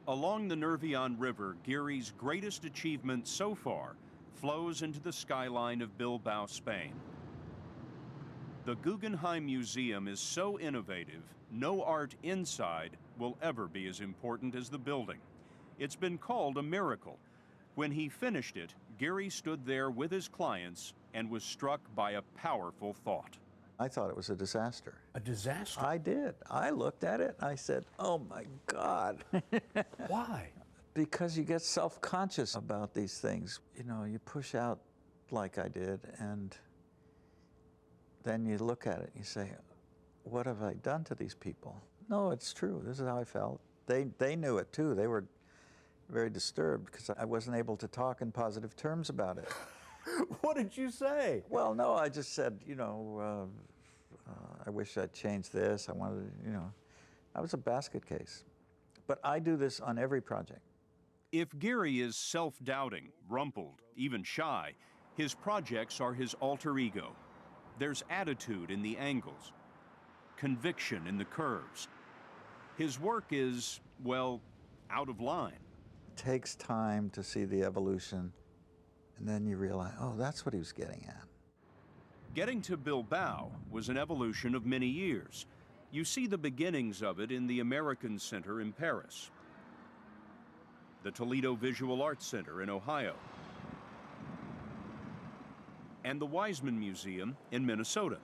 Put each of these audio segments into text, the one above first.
Along the Nervion River, Gehry's greatest achievement so far flows into the skyline of Bilbao, Spain. The Guggenheim Museum is so innovative, no art inside will ever be as important as the building. It's been called a miracle. When he finished it, Gehry stood there with his clients and was struck by a powerful thought. I thought it was a disaster. A disaster? I did. I looked at it, I said, oh my God. Why? Because you get self-conscious about these things. You know, you push out like I did, and then you look at it and you say, what have I done to these people? No, it's true. This is how I felt. They knew it too. They were very disturbed because I wasn't able to talk in positive terms about it. What did you say? Well, no, I just said, you know, I wish I'd changed this. I wanted to, you know, I was a basket case. But I do this on every project. If Gehry is self-doubting, rumpled, even shy, his projects are his alter ego. There's attitude in the angles, conviction in the curves. His work is, well, out of line. It takes time to see the evolution, and then you realize, oh, that's what he was getting at. Getting to Bilbao was an evolution of many years. You see the beginnings of it in the American Center in Paris, the Toledo Visual Arts Center in Ohio, and the Weizmann Museum in Minnesota.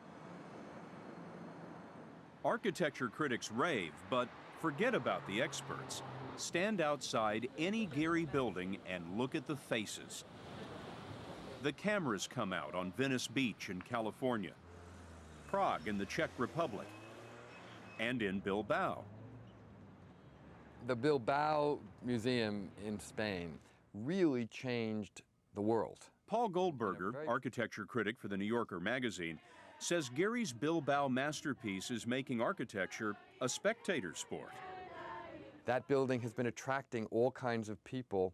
Architecture critics rave, but forget about the experts. Stand outside any Gehry building and look at the faces. The cameras come out on Venice Beach in California, Prague in the Czech Republic, and in Bilbao. The Bilbao Museum in Spain really changed the world. Paul Goldberger, architecture critic for the New Yorker magazine, says Gehry's Bilbao masterpiece is making architecture a spectator sport. That building has been attracting all kinds of people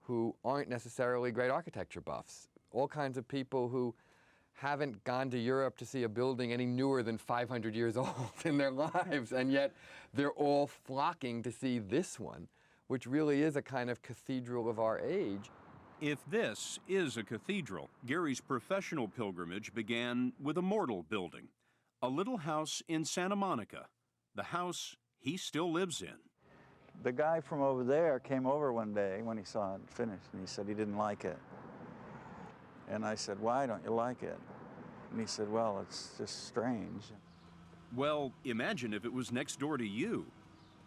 who aren't necessarily great architecture buffs, all kinds of people who haven't gone to Europe to see a building any newer than 500 years old in their lives, and yet they're all flocking to see this one, which really is a kind of cathedral of our age. If this is a cathedral, Gehry's professional pilgrimage began with a mortal building, a little house in Santa Monica, the house he still lives in. The guy from over there came over one day when he saw it finished, and he said he didn't like it. And I said, why don't you like it? And he said, well, it's just strange. Well, imagine if it was next door to you.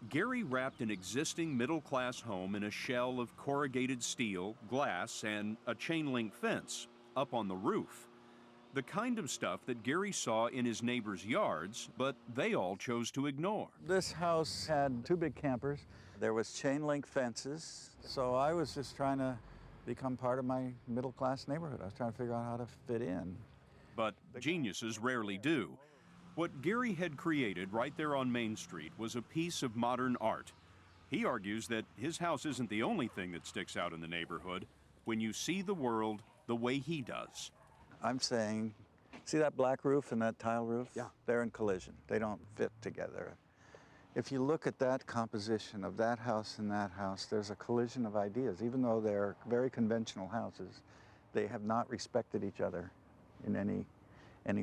Gehry wrapped an existing middle-class home in a shell of corrugated steel, glass, and a chain-link fence up on the roof. The kind of stuff that Gehry saw in his neighbors' yards, but they all chose to ignore. This house had 2 big campers. There was chain-link fences, so I was just trying to become part of my middle-class neighborhood. I was trying to figure out how to fit in. But geniuses rarely do. What Gehry had created right there on Main Street was a piece of modern art. He argues that his house isn't the only thing that sticks out in the neighborhood when you see the world the way he does. I'm saying, see that black roof and that tile roof? Yeah. They're in collision. They don't fit together. If you look at that composition of that house and that house, there's a collision of ideas. Even though they're very conventional houses, they have not respected each other in any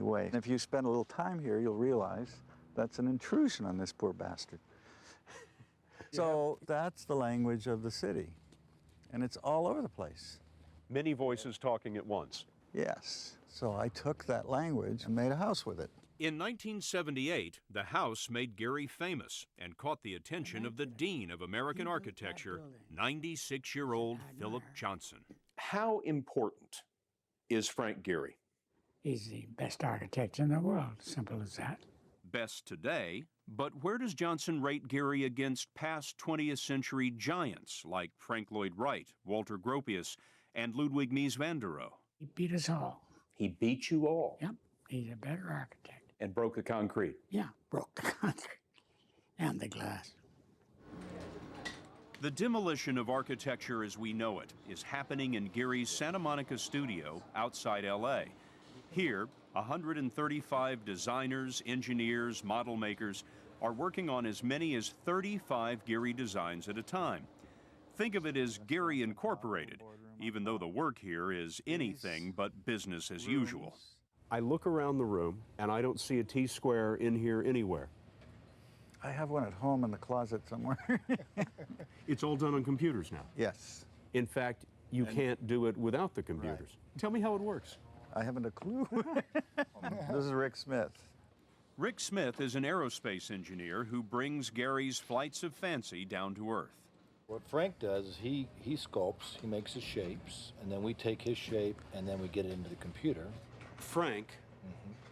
way. And if you spend a little time here, you'll realize that's an intrusion on this poor bastard. So that's the language of the city, and it's all over the place. Many voices talking at once. Yes. So I took that language and made a house with it. In 1978, the house made Gehry famous and caught the attention of the Dean of American Architecture, 96-year-old Philip Johnson. How important is Frank Gehry? He's the best architect in the world, simple as that. Best today, but where does Johnson rate Gehry against past 20th century giants like Frank Lloyd Wright, Walter Gropius, and Ludwig Mies van der Rohe? He beat us all. He beat you all. Yep, he's a better architect. And broke the concrete. Yeah, broke the concrete and the glass. The demolition of architecture as we know it is happening in Gehry's Santa Monica studio outside LA. Here, 135 designers, engineers, model makers are working on as many as 35 Gehry designs at a time. Think of it as Gehry Incorporated, even though the work here is anything but business as usual. I look around the room and I don't see a T-square in here anywhere. I have one at home in the closet somewhere. It's all done on computers now. Yes. In fact, you can't do it without the computers. Right. Tell me how it works. I haven't a clue. This is Rick Smith. Rick Smith is an aerospace engineer who brings Gehry's flights of fancy down to earth. What Frank does is he sculpts, he makes his shapes, and then we take his shape and then we get it into the computer. Frank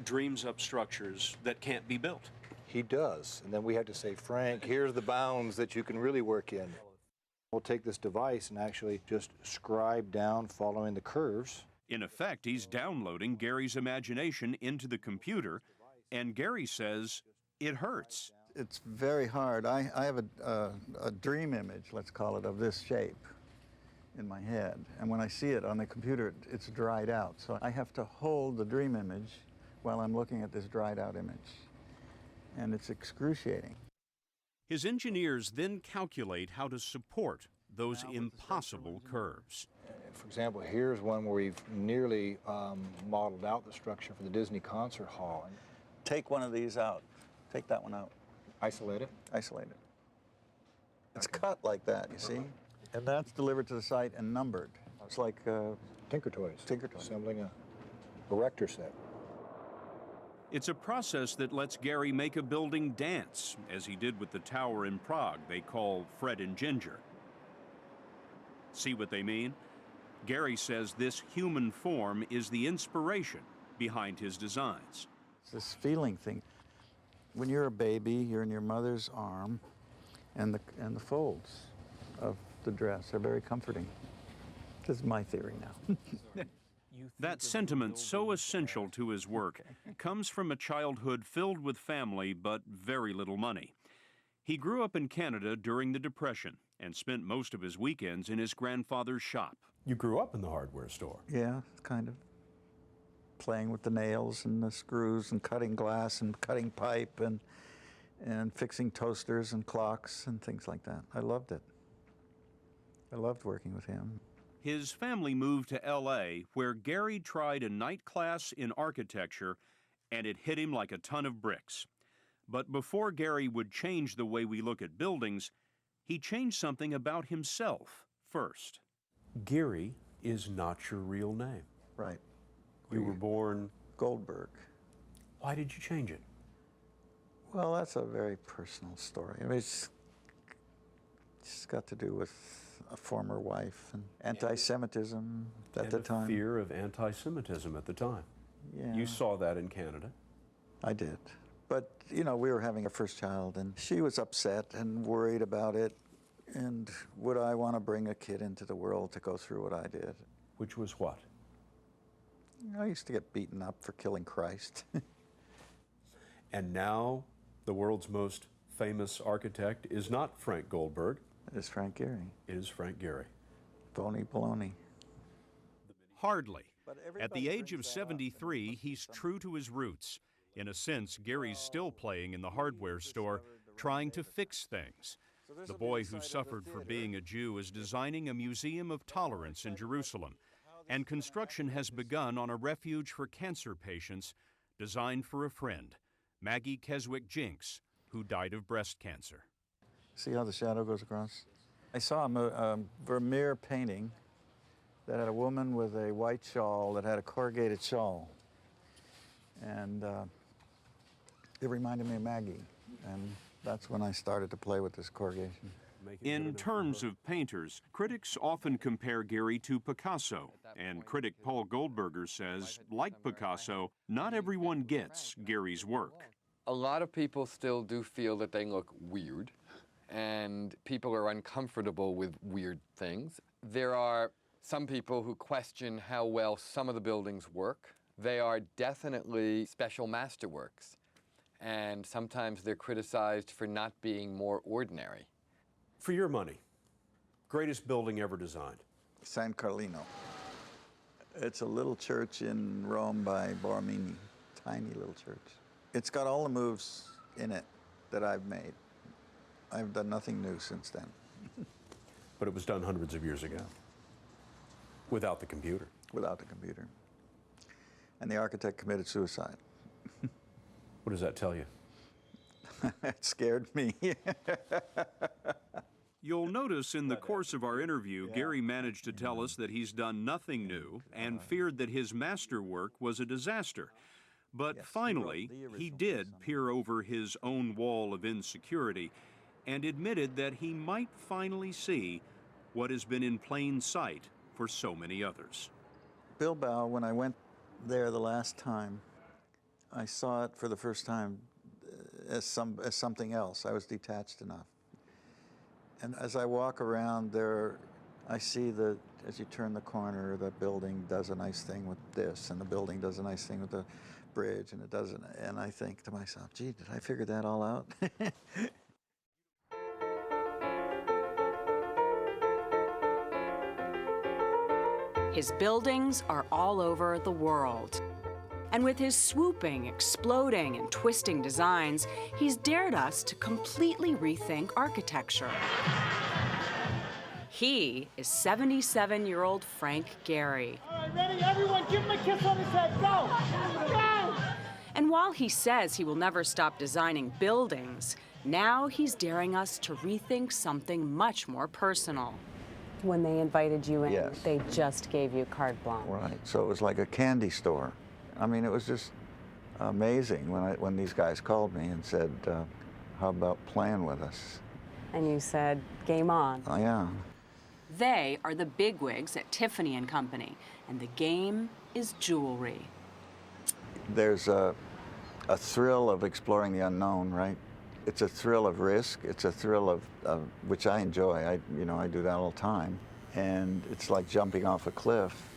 dreams up structures that can't be built. He does, and then we have to say, Frank, here's the bounds that you can really work in. We'll take this device and actually just scribe down following the curves. In effect, he's downloading Gehry's imagination into the computer, and Gehry says it hurts. It's very hard. I have a dream image, let's call it, of this shape in my head. And when I see it on the computer, it's dried out. So I have to hold the dream image while I'm looking at this dried out image. And it's excruciating. His engineers then calculate how to support those impossible curves. For example, here's one where we've nearly modeled out the structure for the Disney Concert Hall. Take one of these out. Take that one out. Isolate it. Isolate it. It's cut like that, you see? And that's delivered to the site and numbered. It's like Tinker Toys. Tinker Toys. Assembling a erector set. It's a process that lets Gehry make a building dance, as he did with the tower in Prague they call Fred and Ginger. See what they mean? Gehry says this human form is the inspiration behind his designs. It's this feeling thing. When you're a baby, you're in your mother's arm, and the folds of the dress are very comforting. This is my theory now. That sentiment, so essential to his work, comes from a childhood filled with family but very little money. He grew up in Canada during the Depression and spent most of his weekends in his grandfather's shop. You grew up in the hardware store. Yeah, kind of. Playing with the nails and the screws and cutting glass and cutting pipe and fixing toasters and clocks and things like that. I loved it. I loved working with him. His family moved to L.A., where Gehry tried a night class in architecture, and it hit him like a ton of bricks. But before Gehry would change the way we look at buildings, he changed something about himself first. Gehry is not your real name. Right. You were born Goldberg. Why did you change it? Well, that's a very personal story. I mean, it's got to do with a former wife and anti-Semitism at the time. Fear of anti-Semitism at the time. Yeah. You saw that in Canada. I did. But, you know, we were having our first child, and she was upset and worried about it. And would I want to bring a kid into the world to go through what I did? Which was what? I used to get beaten up for killing Christ. And now the world's most famous architect is not Frank Goldberg. It is Frank Gehry. It is Frank Gehry. Phony baloney. Hardly. At the age of 73, he's true to his roots. In a sense, Gehry's still playing in the hardware store, trying to fix things. The boy who suffered for being a Jew is designing a museum of tolerance in Jerusalem, and construction has begun on a refuge for cancer patients designed for a friend, Maggie Keswick Jinks, who died of breast cancer. See how the shadow goes across? I saw a Vermeer painting that had a woman with a white shawl that had a corrugated shawl. And it reminded me of Maggie. And that's when I started to play with this corrugation. In terms of painters, critics often compare Gehry to Picasso, and critic Paul Goldberger says, like Picasso, not everyone gets Gehry's work. A lot of people still do feel that they look weird, and people are uncomfortable with weird things. There are some people who question how well some of the buildings work. They are definitely special masterworks, and sometimes they're criticized for not being more ordinary. For your money, greatest building ever designed? San Carlino. It's a little church in Rome by Borromini, tiny little church. It's got all the moves in it that I've made. I've done nothing new since then. But it was done hundreds of years ago, without the computer. Without the computer. And the architect committed suicide. What does that tell you? It scared me. You'll notice in the course of our interview, Gehry managed to tell us that he's done nothing new and feared that his masterwork was a disaster. But finally, he did peer over his own wall of insecurity and admitted that he might finally see what has been in plain sight for so many others. Bilbao, when I went there the last time, I saw it for the first time as something else. I was detached enough. And as I walk around there, I see that as you turn the corner, the building does a nice thing with this, and the building does a nice thing with the bridge, and it doesn't. And I think to myself, gee, did I figure that all out? His buildings are all over the world. And with his swooping, exploding, and twisting designs, he's dared us to completely rethink architecture. He is 77-year-old Frank Gehry. All right, ready? Everyone, give him a kiss on his head. Go! Go! And while he says he will never stop designing buildings, now he's daring us to rethink something much more personal. When they invited you in, Yes. they just gave you carte blanche. Right, so it was like a candy store. I mean, it was just amazing when these guys called me and said, how about playing with us? And you said, game on. Oh, yeah. They are the bigwigs at Tiffany & Company, and the game is jewelry. There's a thrill of exploring the unknown, right? It's a thrill of risk. It's a thrill of which I enjoy. I do that all the time. And it's like jumping off a cliff.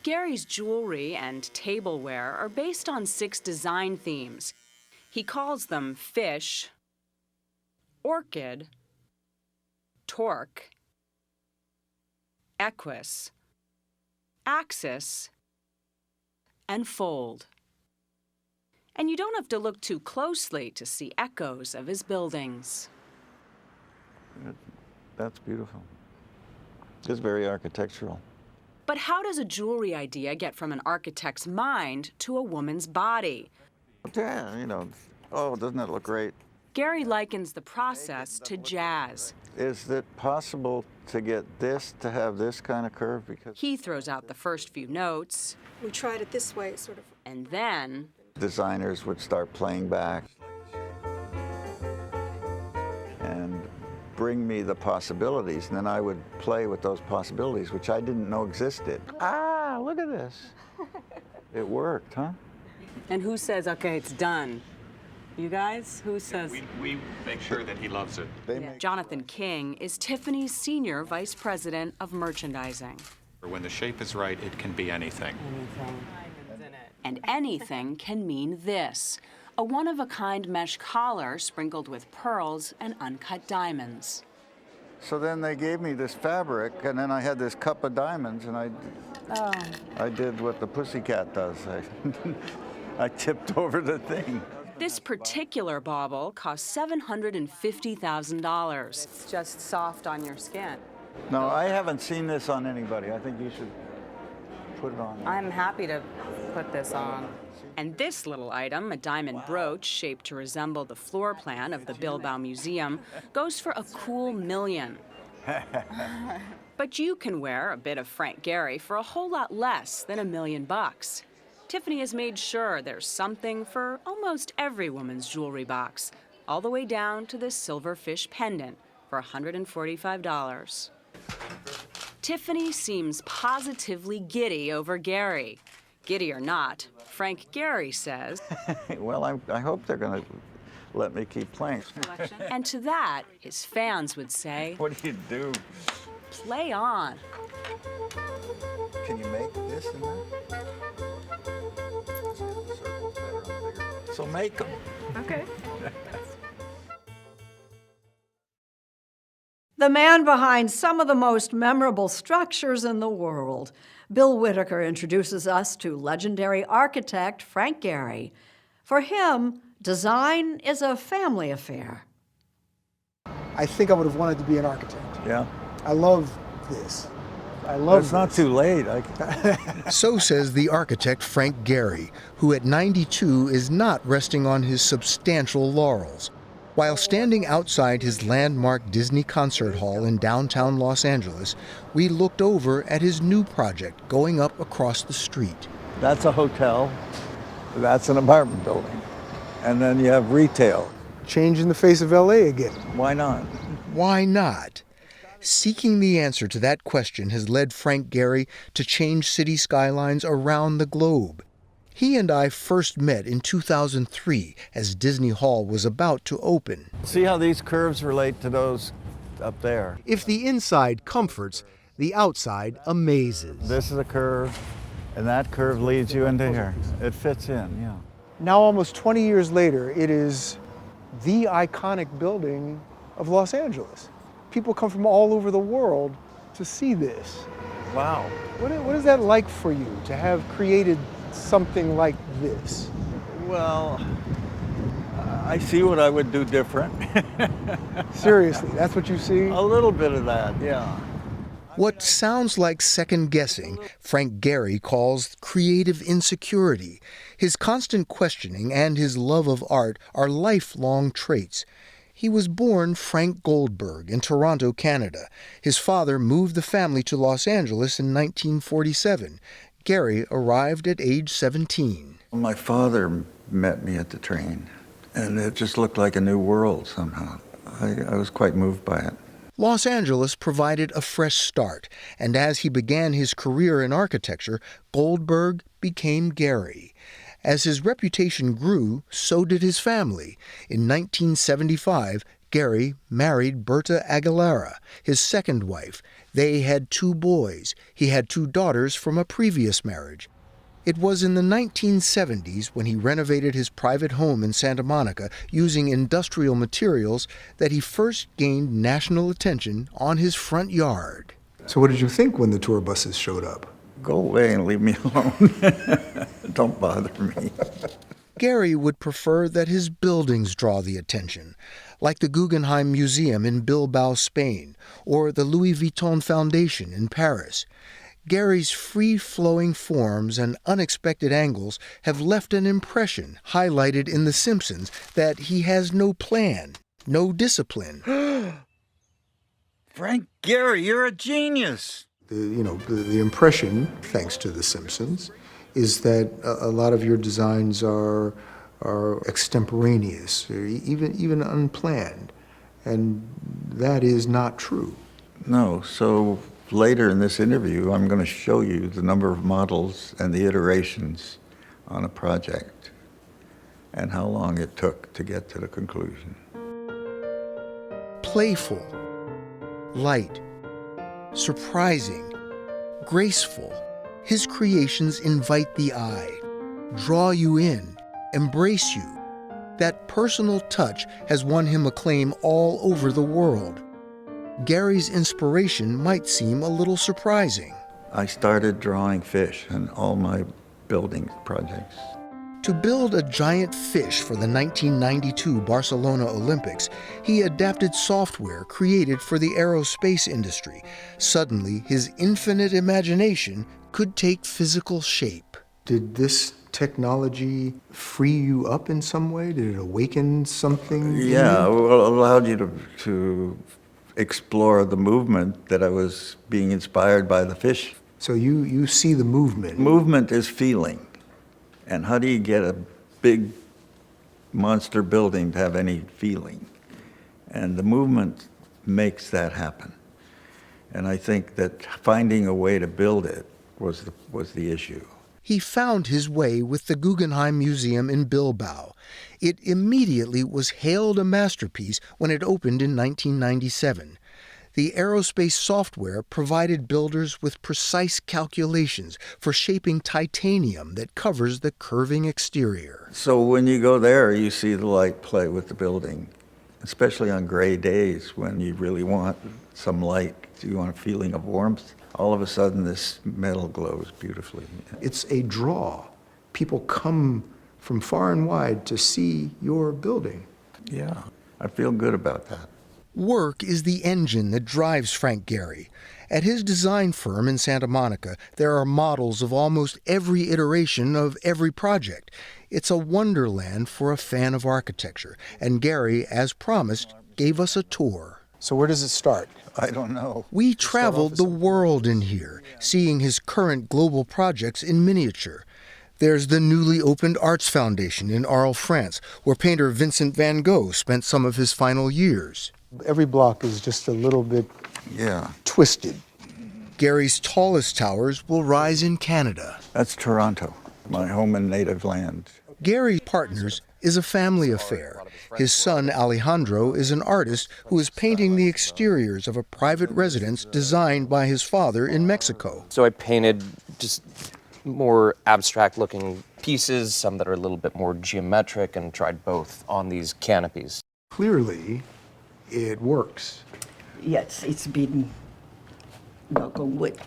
Gehry's jewelry and tableware are based on 6 design themes. He calls them fish, orchid, torque, equus, axis, and fold. And you don't have to look too closely to see echoes of his buildings. That's beautiful. It's very architectural. But how does a jewelry idea get from an architect's mind to a woman's body? Yeah, oh, doesn't it look great? Gehry likens the process to jazz. Is it possible to get this to have this kind of curve? Because He throws out the first few notes. We tried it this way, sort of. And then designers would start playing back and bring me the possibilities, and then I would play with those possibilities, which I didn't know existed. Ah, look at this. It worked, huh? And who says, okay, it's done? You guys? Who says? We make sure that he loves it. Jonathan King is Tiffany's Senior Vice President of Merchandising. When the shape is right, it can be anything. And anything can mean this: a one-of-a-kind mesh collar sprinkled with pearls and uncut diamonds. So then they gave me this fabric, and then I had this cup of diamonds, and I did what the pussycat does. I tipped over the thing. This particular bauble cost $750,000. It's just soft on your skin. No, I haven't seen this on anybody. I think you should put it on. I'm happy to put this on. And this little item, a diamond brooch shaped to resemble the floor plan of the Bilbao Museum, goes for a cool $1 million. But you can wear a bit of Frank Gehry for a whole lot less than $1 million. Tiffany has made sure there's something for almost every woman's jewelry box, all the way down to this silverfish pendant for $145. Tiffany seems positively giddy over Gehry. Giddy or not, Frank Gehry says, well, I hope they're going to let me keep playing. And to that, his fans would say, what do you do? Play on. Can you make this and that? So make them. Okay. The man behind some of the most memorable structures in the world, Bill Whitaker introduces us to legendary architect Frank Gehry. For him, Design is a family affair. I think I would have wanted to be an architect. Yeah. I love this. I love It's not too late. So says the architect Frank Gehry, who at 92 is not resting on his substantial laurels. While standing outside his landmark Disney concert hall in downtown Los Angeles, we looked over at his new project going up across the street. That's a hotel. That's an apartment building. And then you have retail. Changing the face of LA again. Why not? Why not? Seeking the answer to that question has led Frank Gehry to change city skylines around the globe. He and I first met in 2003 as Disney Hall was about to open. See how these curves relate to those up there? If the inside comforts, the outside amazes. This is a curve, and that curve leads you into here. It fits in, yeah. Now, almost 20 years later, it is the iconic building of Los Angeles. People come from all over the world to see this. Wow. What is that like for you to have created something like this? Well, I see what I would do different. Seriously, that's what you see? A little bit of that, yeah. What sounds like second guessing, Frank Gehry calls creative insecurity. His constant questioning and his love of art are lifelong traits. He was born Frank Goldberg in Toronto, Canada. His father moved the family to Los Angeles in 1947. Gehry arrived at age 17. My father met me at the train, and it just looked like a new world somehow. I was quite moved by it. Los Angeles provided a fresh start, and as he began his career in architecture, Goldberg became Gehry. As his reputation grew, so did his family. In 1975, Gehry married Berta Aguilera, his second wife. They had 2 boys. He had 2 daughters from a previous marriage. It was in the 1970s, when he renovated his private home in Santa Monica using industrial materials, that he first gained national attention on his front yard. So what did you think when the tour buses showed up? Go away and leave me alone. Don't bother me. Gehry would prefer that his buildings draw the attention, like the Guggenheim Museum in Bilbao, Spain, or the Louis Vuitton Foundation in Paris. Gehry's free-flowing forms and unexpected angles have left an impression, highlighted in The Simpsons, that he has no plan, no discipline. Frank Gehry, you're a genius. The impression, thanks to The Simpsons, is that a lot of your designs are extemporaneous, or even unplanned, and that is not true. No, so later in this interview, I'm going to show you the number of models and the iterations on a project and how long it took to get to the conclusion. Playful, light, surprising, graceful, his creations invite the eye, draw you in, embrace you. That personal touch has won him acclaim all over the world. Gehry's inspiration might seem a little surprising. I started drawing fish in all my building projects. To build a giant fish for the 1992 Barcelona Olympics, he adapted software created for the aerospace industry. Suddenly, his infinite imagination could take physical shape. Did this technology free you up in some way? Did it awaken something? Yeah, well, it allowed you to explore the movement that I was being inspired by the fish. So you see the movement. Movement is feeling. And how do you get a big monster building to have any feeling? And the movement makes that happen. And I think that finding a way to build it was the issue. He found his way with the Guggenheim Museum in Bilbao. It immediately was hailed a masterpiece when it opened in 1997. The aerospace software provided builders with precise calculations for shaping titanium that covers the curving exterior. So when you go there, you see the light play with the building, especially on gray days when you really want some light, you want a feeling of warmth. All of a sudden, this metal glows beautifully. It's a draw. People come from far and wide to see your building. Yeah, I feel good about that. Work is the engine that drives Frank Gehry. At his design firm in Santa Monica, there are models of almost every iteration of every project. It's a wonderland for a fan of architecture, and Gehry, as promised, gave us a tour. So where does it start? I don't know. We traveled the world in here, seeing his current global projects in miniature. There's the newly opened Arts Foundation in Arles, France, where painter Vincent van Gogh spent some of his final years. Every block is just a little bit twisted. Gehry's tallest towers will rise in Canada. That's Toronto, my home and native land. Gehry Partners is a family affair. His son, Alejandro, is an artist who is painting the exteriors of a private residence designed by his father in Mexico. So I painted just more abstract-looking pieces, some that are a little bit more geometric, and tried both on these canopies. Clearly, it works. Yes, it's been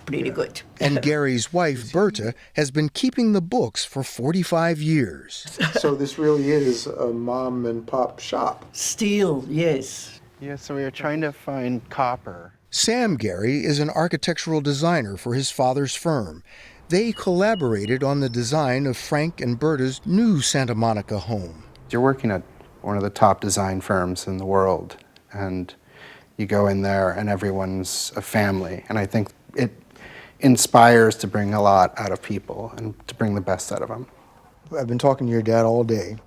pretty good. And Gehry's wife, Berta, has been keeping the books for 45 years. So this really is a mom and pop shop. Still, yes. Yeah, so we were trying to find copper. Sam Gehry is an architectural designer for his father's firm. They collaborated on the design of Frank and Berta's new Santa Monica home. You're working at one of the top design firms in the world, and you go in there and everyone's a family. And I think it inspires to bring a lot out of people and to bring the best out of them. I've been talking to your dad all day.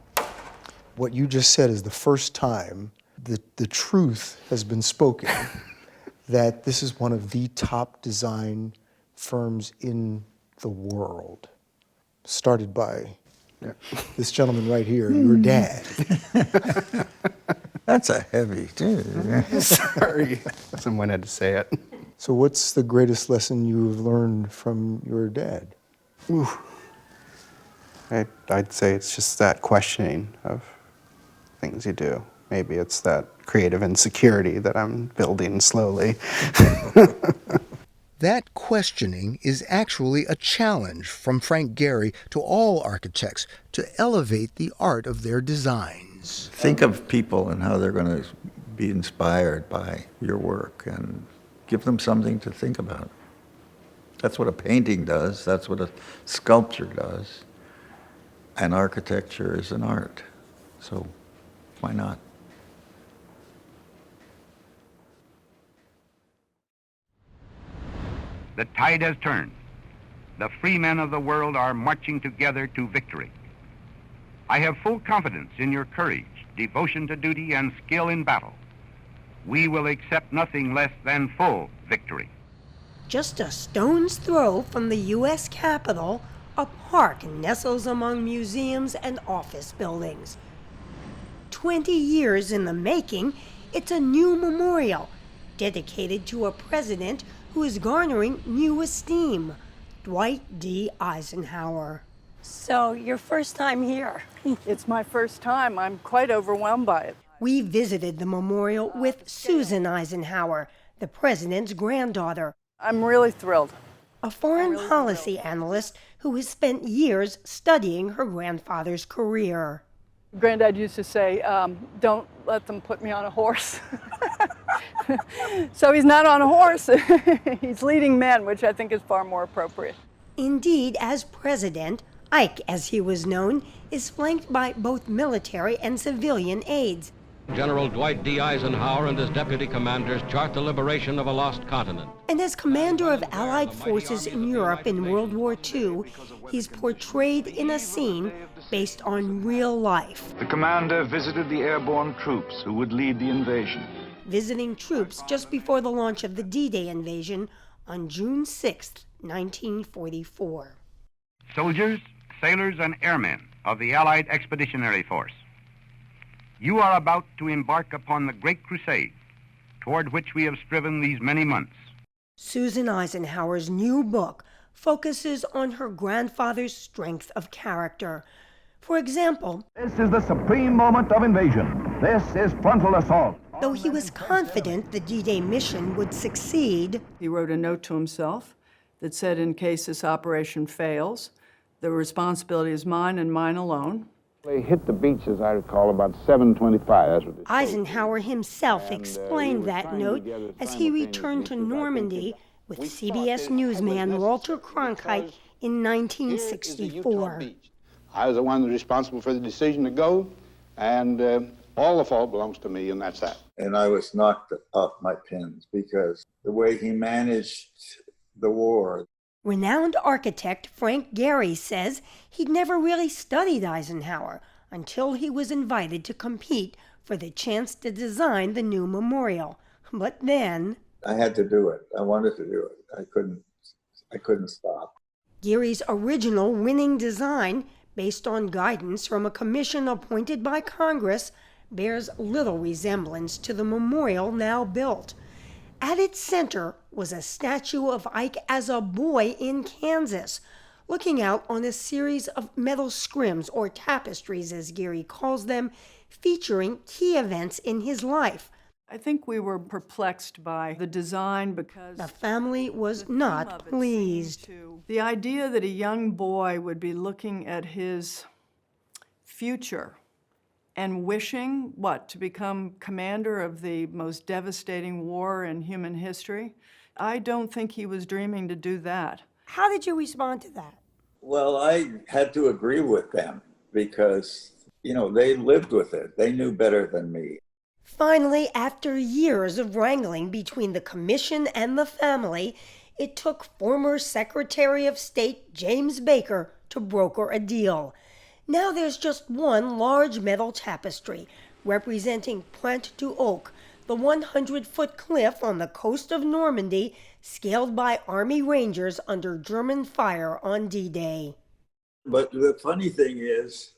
What you just said is the first time the truth has been spoken that this is one of the top design firms in the world. Started by this gentleman right here, your dad. That's a heavy, dude. Sorry, someone had to say it. So what's the greatest lesson you've learned from your dad? Ooh. I'd say it's just that questioning of things you do. Maybe it's that creative insecurity that I'm building slowly. That questioning is actually a challenge from Frank Gehry to all architects to elevate the art of their designs. Think of people and how they're going to be inspired by your work and give them something to think about. That's what a painting does. That's what a sculpture does. And architecture is an art. So why not? The tide has turned. The free men of the world are marching together to victory. I have full confidence in your courage, devotion to duty, and skill in battle. We will accept nothing less than full victory. Just a stone's throw from the U.S. Capitol, a park nestles among museums and office buildings. 20 years in the making, it's a new memorial dedicated to a president who is garnering new esteem, Dwight D. Eisenhower. So, your first time here? It's my first time. I'm quite overwhelmed by it. We visited the memorial with Susan Eisenhower, the president's granddaughter. I'm really thrilled. A foreign policy analyst who has spent years studying her grandfather's career. Granddad used to say, don't let them put me on a horse. So he's not on a horse. He's leading men, which I think is far more appropriate. Indeed, as president, Ike, as he was known, is flanked by both military and civilian aides. General Dwight D. Eisenhower and his deputy commanders chart the liberation of a lost continent. And as commander of Allied forces in Europe in World War II, he's portrayed in a scene based on real life. The commander visited the airborne troops who would lead the invasion. Visiting troops just before the launch of the D-Day invasion on June 6, 1944. Soldiers, sailors, and airmen of the Allied Expeditionary Force, you are about to embark upon the great crusade toward which we have striven these many months. Susan Eisenhower's new book focuses on her grandfather's strength of character. For example, this is the supreme moment of invasion. This is frontal assault. Though he was confident the D-Day mission would succeed, he wrote a note to himself that said, in case this operation fails, the responsibility is mine and mine alone. They hit the beach, as I recall, about 7:25. That's what Eisenhower himself explained that note as he returned to Normandy with CBS newsman Walter Cronkite in 1964. I was the one responsible for the decision to go, and all the fault belongs to me, and that's that. And I was knocked off my pins because the way he managed the war. Renowned architect Frank Gehry says he'd never really studied Eisenhower until he was invited to compete for the chance to design the new memorial. But then I had to do it. I wanted to do it. I couldn't stop. Gehry's original winning design, based on guidance from a commission appointed by Congress, bears little resemblance to the memorial now built. At its center was a statue of Ike as a boy in Kansas, looking out on a series of metal scrims, or tapestries as Gehry calls them, featuring key events in his life. I think we were perplexed by the design because the family was not pleased. The idea that a young boy would be looking at his future and wishing, what, to become commander of the most devastating war in human history? I don't think he was dreaming to do that. How did you respond to that? Well, I had to agree with them because, they lived with it. They knew better than me. Finally, after years of wrangling between the commission and the family, it took former Secretary of State James Baker to broker a deal. Now there's just one large metal tapestry representing Pointe du Hoc, the 100-foot cliff on the coast of Normandy, scaled by Army Rangers under German fire on D-Day. But the funny thing is,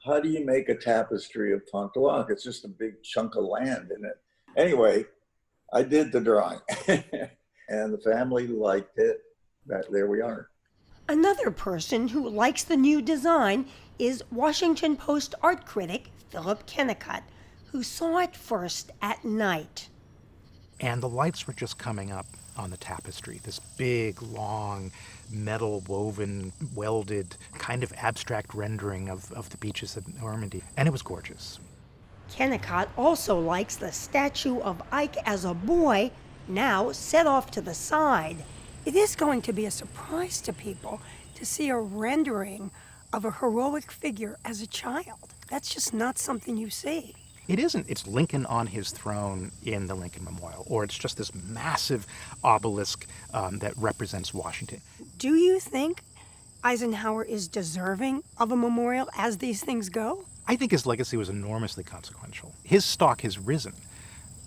how do you make a tapestry of Pointe du Hoc? It's just a big chunk of land in it. Anyway, I did the drawing, and the family liked it. There we are. Another person who likes the new design is Washington Post art critic Philip Kennicott, who saw it first at night. And the lights were just coming up on the tapestry, this big, long, metal woven, welded, kind of abstract rendering of the beaches of Normandy. And it was gorgeous. Kennicott also likes the statue of Ike as a boy, now set off to the side. It is going to be a surprise to people to see a rendering of a heroic figure as a child. That's just not something you see. It isn't. It's Lincoln on his throne in the Lincoln Memorial, or it's just this massive obelisk that represents Washington. Do you think Eisenhower is deserving of a memorial as these things go? I think his legacy was enormously consequential. His stock has risen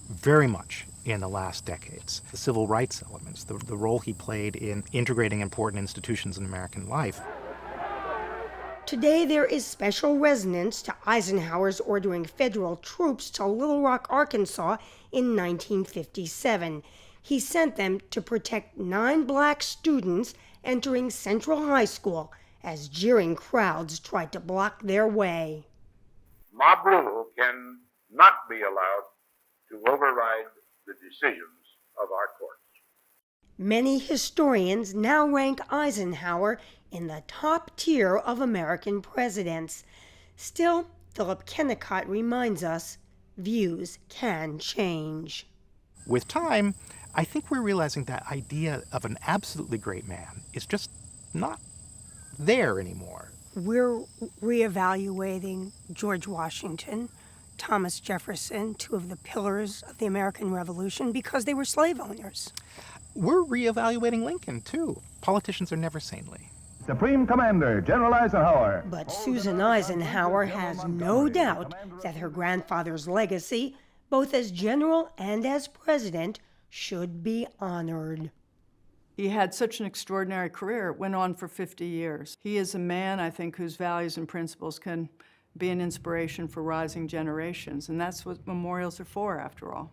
very much in the last decades. The civil rights elements, the role he played in integrating important institutions in American life. Today there is special resonance to Eisenhower's ordering federal troops to Little Rock, Arkansas in 1957. He sent them to protect 9 black students entering Central High School as jeering crowds tried to block their way. Mob rule can not be allowed to override the decisions of our courts. Many historians now rank Eisenhower in the top tier of American presidents. Still, Philip Kennicott reminds us, views can change. With time, I think we're realizing that idea of an absolutely great man is just not there anymore. We're reevaluating George Washington, Thomas Jefferson, 2 of the pillars of the American Revolution, because they were slave owners. We're reevaluating Lincoln, too. Politicians are never saintly. Supreme Commander General Eisenhower. But Susan Eisenhower has no doubt that her grandfather's legacy, both as general and as president, should be honored. He had such an extraordinary career. It went on for 50 years. He is a man, I think, whose values and principles can be an inspiration for rising generations, and that's what memorials are for, after all.